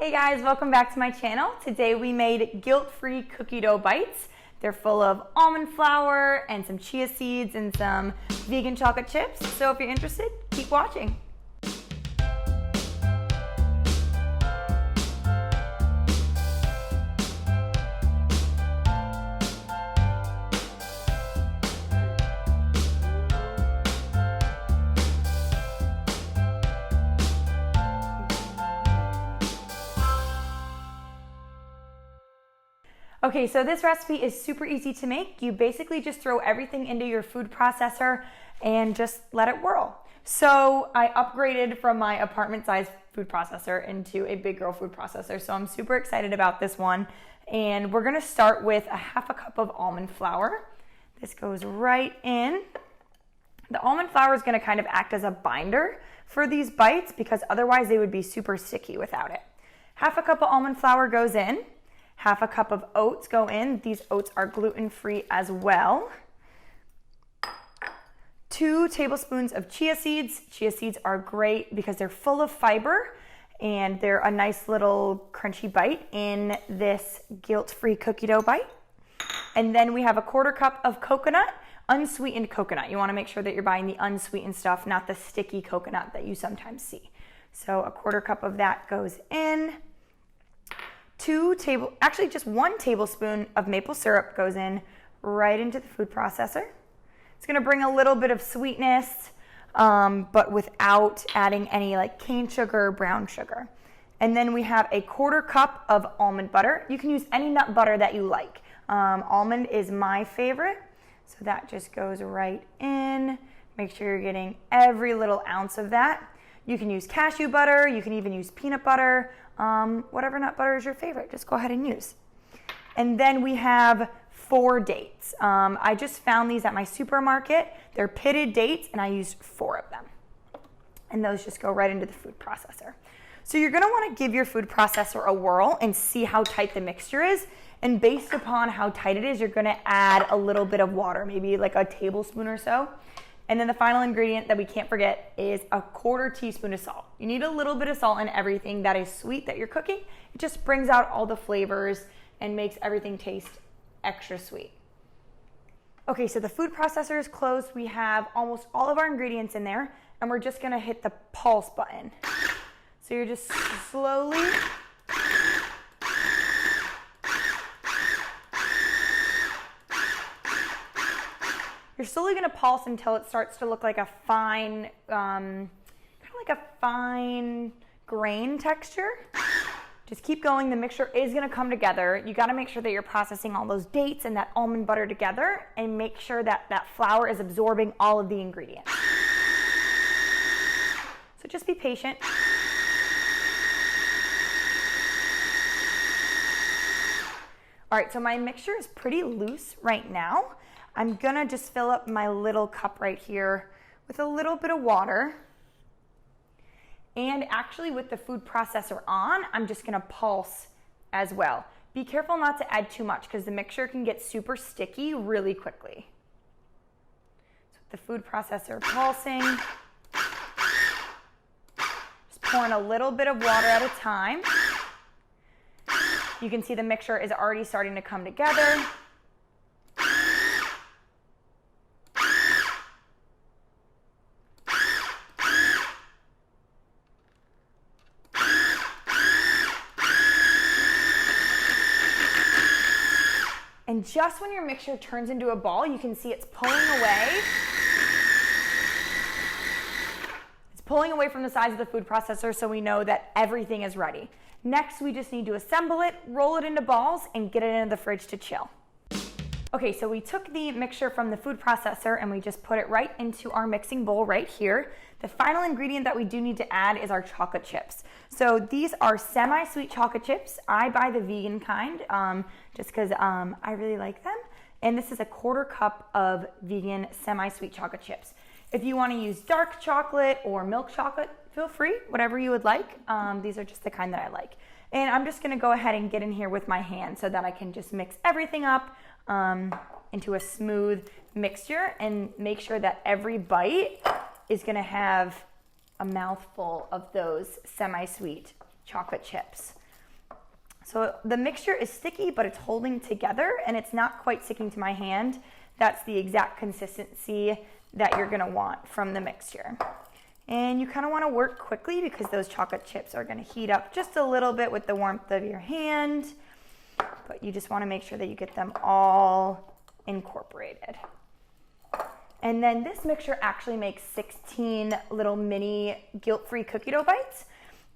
Hey guys, welcome back to my channel. Today we made guilt-free cookie dough bites. They're full of almond flour and some chia seeds and some vegan chocolate chips. So if you're interested, keep watching. Okay, so this recipe is super easy to make. You basically just throw everything into your food processor and just let it whirl. So I upgraded from my apartment size food processor into a big girl food processor. So I'm super excited about this one. And we're gonna start with a half a cup of almond flour. This goes right in. The almond flour is gonna kind of act as a binder for these bites because otherwise they would be super sticky without it. Half a cup of almond flour goes in. Half a cup of oats go in. These oats are gluten-free as well. 2 tablespoons of chia seeds. Chia seeds are great because they're full of fiber and they're a nice little crunchy bite in this guilt-free cookie dough bite. And then we have a 1/4 cup of coconut, unsweetened coconut. You want to make sure that you're buying the unsweetened stuff, not the sticky coconut that you sometimes see. So a 1/4 cup of that goes in. Just 1 tablespoon of maple syrup goes in right into the food processor. It's gonna bring a little bit of sweetness, but without adding any like cane sugar or brown sugar. And then we have a 1/4 cup of almond butter. You can use any nut butter that you like. Almond is my favorite, so that just goes right in. Make sure you're getting every little ounce of that. You can use cashew butter, you can even use peanut butter, whatever nut butter is your favorite, just go ahead and use. And then we have 4 dates. I just found these at my supermarket. They're pitted dates and I used 4 of them. And those just go right into the food processor. So you're gonna wanna give your food processor a whirl and see how tight the mixture is. And based upon how tight it is, you're gonna add a little bit of water, maybe like a tablespoon or so. And then the final ingredient that we can't forget is a 1/4 teaspoon of salt. You need a little bit of salt in everything that is sweet that you're cooking. It just brings out all the flavors and makes everything taste extra sweet. Okay, so the food processor is closed. We have almost all of our ingredients in there, and we're just gonna hit the pulse button. So you're just slowly gonna pulse until it starts to look like a fine, kind of like a fine grain texture. Just keep going, the mixture is gonna come together. You gotta make sure that you're processing all those dates and that almond butter together and make sure that that flour is absorbing all of the ingredients. So just be patient. All right, so my mixture is pretty loose right now. I'm gonna just fill up my little cup right here with a little bit of water. And actually with the food processor on, I'm just gonna pulse as well. Be careful not to add too much because the mixture can get super sticky really quickly. So with the food processor pulsing, just pouring a little bit of water at a time. You can see the mixture is already starting to come together. And just when your mixture turns into a ball, you can see it's pulling away. It's pulling away from the sides of the food processor so we know that everything is ready. Next, we just need to assemble it, roll it into balls, and get it into the fridge to chill. Okay, so we took the mixture from the food processor and we just put it right into our mixing bowl right here. The final ingredient that we do need to add is our chocolate chips. So these are semi-sweet chocolate chips. I buy the vegan kind just because I really like them. And this is a 1/4 cup of vegan semi-sweet chocolate chips. If you want to use dark chocolate or milk chocolate, feel free, whatever you would like. These are just the kind that I like. And I'm just gonna go ahead and get in here with my hand so that I can just mix everything up into a smooth mixture and make sure that every bite is gonna have a mouthful of those semi-sweet chocolate chips. So the mixture is sticky, but it's holding together and it's not quite sticking to my hand. That's the exact consistency that you're gonna want from the mixture. And you kind of want to work quickly because those chocolate chips are going to heat up just a little bit with the warmth of your hand, but you just want to make sure that you get them all incorporated. And then this mixture actually makes 16 little mini guilt-free cookie dough bites.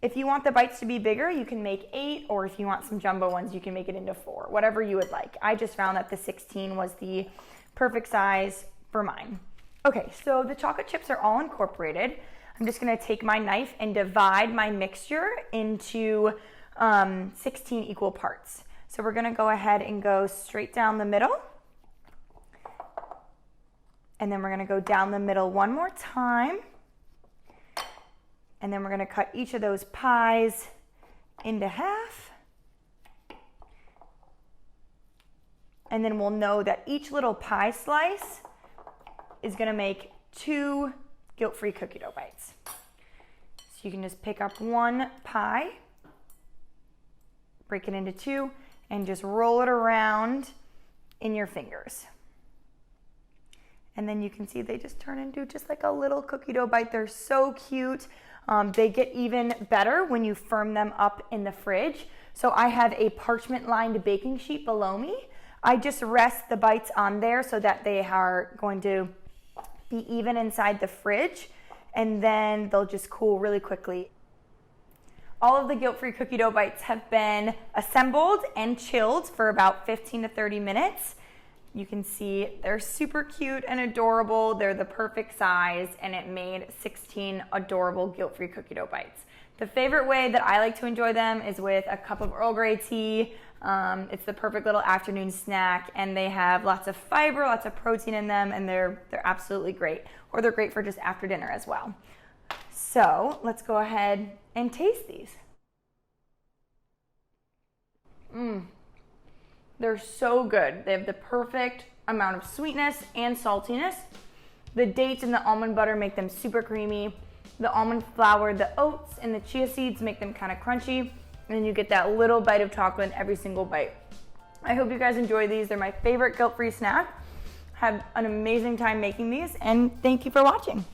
If you want the bites to be bigger, you can make 8, or if you want some jumbo ones, you can make it into 4, whatever you would like. I just found that the 16 was the perfect size for mine. Okay, so the chocolate chips are all incorporated. I'm just gonna take my knife and divide my mixture into 16 equal parts. So we're gonna go ahead and go straight down the middle. And then we're gonna go down the middle one more time. And then we're gonna cut each of those pies into half. And then we'll know that each little pie slice is gonna make 2 guilt-free cookie dough bites. So you can just pick up one pie, break it into 2, and just roll it around in your fingers. And then you can see they just turn into just like a little cookie dough bite. They're so cute. They get even better when you firm them up in the fridge. So I have a parchment lined baking sheet below me. I just rest the bites on there so that they are going to be even inside the fridge, and then they'll just cool really quickly. All of the guilt-free cookie dough bites have been assembled and chilled for about 15 to 30 minutes. You can see they're super cute and adorable. They're the perfect size, and it made 16 adorable guilt-free cookie dough bites. The favorite way that I like to enjoy them is with a cup of Earl Grey tea. It's the perfect little afternoon snack, and they have lots of fiber, lots of protein in them, and they're absolutely great. Or they're great for just after dinner as well. So let's go ahead and taste these. They're so good. They have the perfect amount of sweetness and saltiness. The dates and the almond butter make them super creamy. The almond flour, the oats, and the chia seeds make them kind of crunchy. And you get that little bite of chocolate in every single bite. I hope you guys enjoy these. They're my favorite guilt-free snack. Have an amazing time making these, and thank you for watching.